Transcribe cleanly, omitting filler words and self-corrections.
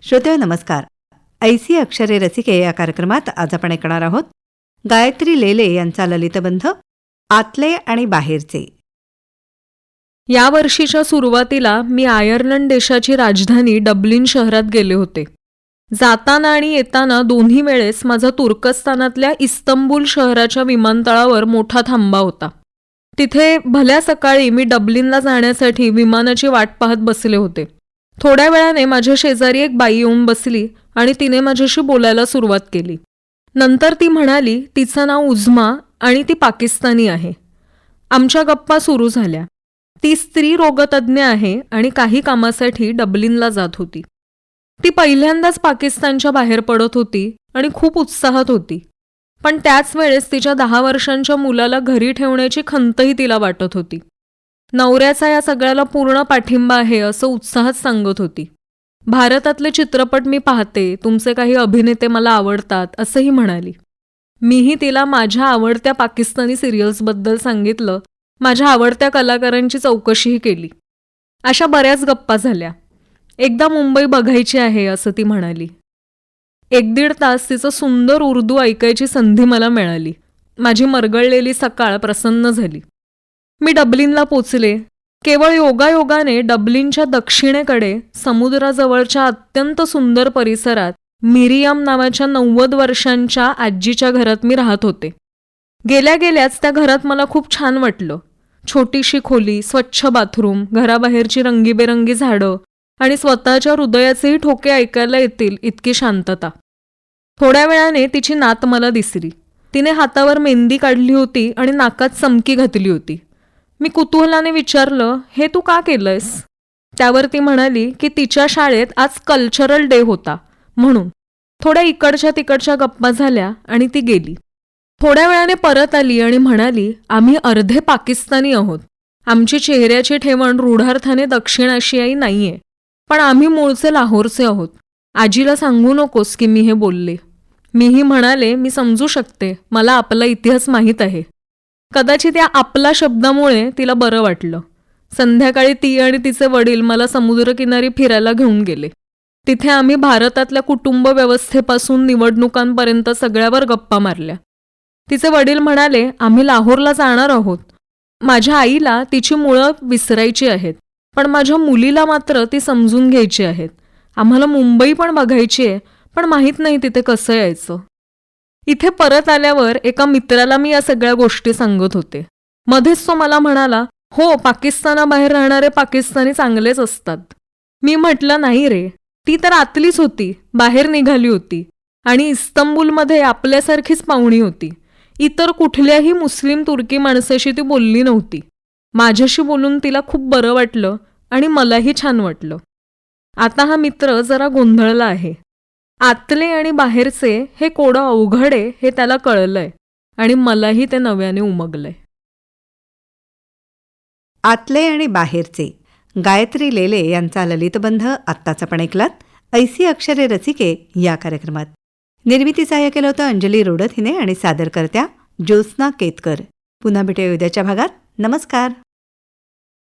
श्रोते नमस्कार. ऐसी अक्षरे रसिके या कार्यक्रमात आज आपण ऐकणार आहोत गायत्री लेले यांचा ललितबंध आतले आणि बाहेरचे. या वर्षीच्या सुरुवातीला मी आयर्लंड देशाची राजधानी डब्लिन शहरात गेले होते. जाताना आणि येताना दोन्ही वेळेस माझा तुर्कस्तानातल्या इस्तंबूल शहराच्या विमानतळावर मोठा थांबा होता. तिथे भल्या सकाळी मी डब्लिनला जाण्यासाठी विमानाची वाट पाहत बसले होते. थोड्या वेळाने माझ्या शेजारी एक बाई येऊन बसली आणि तिने माझ्याशी बोलायला सुरुवात केली. नंतर ती म्हणाली तिचं नाव उझमा आणि ती पाकिस्तानी आहे. आमच्या गप्पा सुरू झाल्या. ती स्त्री रोगतज्ञ आहे आणि काही कामासाठी डब्लिनला जात होती. ती पहिल्यांदाच पाकिस्तानच्या बाहेर पडत होती आणि खूप उत्साहात होती. पण त्याच वेळेस तिच्या 10 वर्षांच्या मुलाला घरी ठेवण्याची खंतही तिला वाटत होती. नवऱ्याचा या सगळ्याला पूर्ण पाठिंबा आहे असं उत्साहात सांगत होती. भारतातले चित्रपट मी पाहते, तुमचे काही अभिनेते मला आवडतात असंही म्हणाली. मीही तिला माझ्या आवडत्या पाकिस्तानी सिरियल्सबद्दल सांगितलं. माझ्या आवडत्या कलाकारांची चौकशीही केली. अशा बऱ्याच गप्पा झाल्या. एकदा मुंबई बघायची आहे असं ती म्हणाली. 1-1.5 तास तिचं सुंदर उर्दू ऐकायची संधी मला मिळाली. माझी मरगळलेली सकाळ प्रसन्न झाली. मी डब्लिनला पोचले. केवळ योगायोगाने डब्लिनच्या दक्षिणेकडे समुद्राजवळच्या अत्यंत सुंदर परिसरात मिरियम नावाच्या 90 वर्षांच्या आजीच्या घरात मी राहत होते. गेल्या गेल्याच त्या घरात मला खूप छान वाटलं. छोटीशी खोली, स्वच्छ बाथरूम, घराबाहेरची रंगीबेरंगी झाडं आणि स्वतःच्या हृदयाचेही ठोके ऐकायला येतील इतकी शांतता. थोड्या वेळाने तिची नात मला दिसली. तिने हातावर मेहंदी काढली होती आणि नाकात चमकी घातली होती. मी कुतूहलाने विचारलं, हे तू का केलंयस? त्यावर ती म्हणाली की तिच्या शाळेत आज कल्चरल डे होता म्हणून. थोड्या इकडच्या तिकडच्या गप्पा झाल्या आणि ती गेली. थोड्या वेळाने परत आली आणि म्हणाली, आम्ही अर्धे पाकिस्तानी आहोत. आमची चेहऱ्याची ठेवण रूढार्थाने दक्षिण आशियाई नाहीये, पण आम्ही मूळचे लाहोरचे आहोत. आजीला सांगू नकोस की मी हे बोलले. मीही म्हणाले, मी समजू शकते, मला आपला इतिहास माहीत आहे. कदाचित या आपला शब्दामुळे तिला बरं वाटलं. संध्याकाळी ती आणि तिचे वडील मला समुद्रकिनारी फिरायला घेऊन गेले. तिथे आम्ही भारतातल्या कुटुंब व्यवस्थेपासून निवडणुकांपर्यंत सगळ्यावर गप्पा मारल्या. तिचे वडील म्हणाले, आम्ही लाहोरला जाणार आहोत. माझ्या आईला तिची मुळं विसरायची आहेत, पण माझ्या मुलीला मात्र ती समजून घ्यायची आहेत. आम्हाला मुंबई पण बघायची आहे, पण माहीत नाही तिथे कसं यायचं. इथे परत आल्यावर एका मित्राला मी या सगळ्या गोष्टी सांगत होते. मध्येच तो मला म्हणाला, हो, पाकिस्तानाबाहेर राहणारे पाकिस्तानी चांगलेच असतात. मी म्हटलं, नाही रे, ती तर आतलीच होती, बाहेर निघाली होती आणि इस्तंबूलमध्ये आपल्यासारखीच पाहुणी होती. इतर कुठल्याही मुस्लिम तुर्की माणसाशी ती बोलली नव्हती. माझ्याशी बोलून तिला खूप बरं वाटलं आणि मलाही छान वाटलं. आता हा मित्र जरा गोंधळला आहे. आतले आणि बाहेरचे हे कोडं अवघड आहे हे त्याला कळलंय आणि मलाही ते नव्याने उमगलंय. आतले आणि बाहेरचे गायत्री लेले यांचा ललितबंध आत्ताच आपण ऐकलात ऐसी अक्षरे रसिके या कार्यक्रमात. निर्मिती सहाय्य केलं होतं अंजली रोडत हिने आणि सादरकर्त्या ज्योत्स्ना केतकर. पुन्हा भेटूया उद्याच्या भागात. नमस्कार.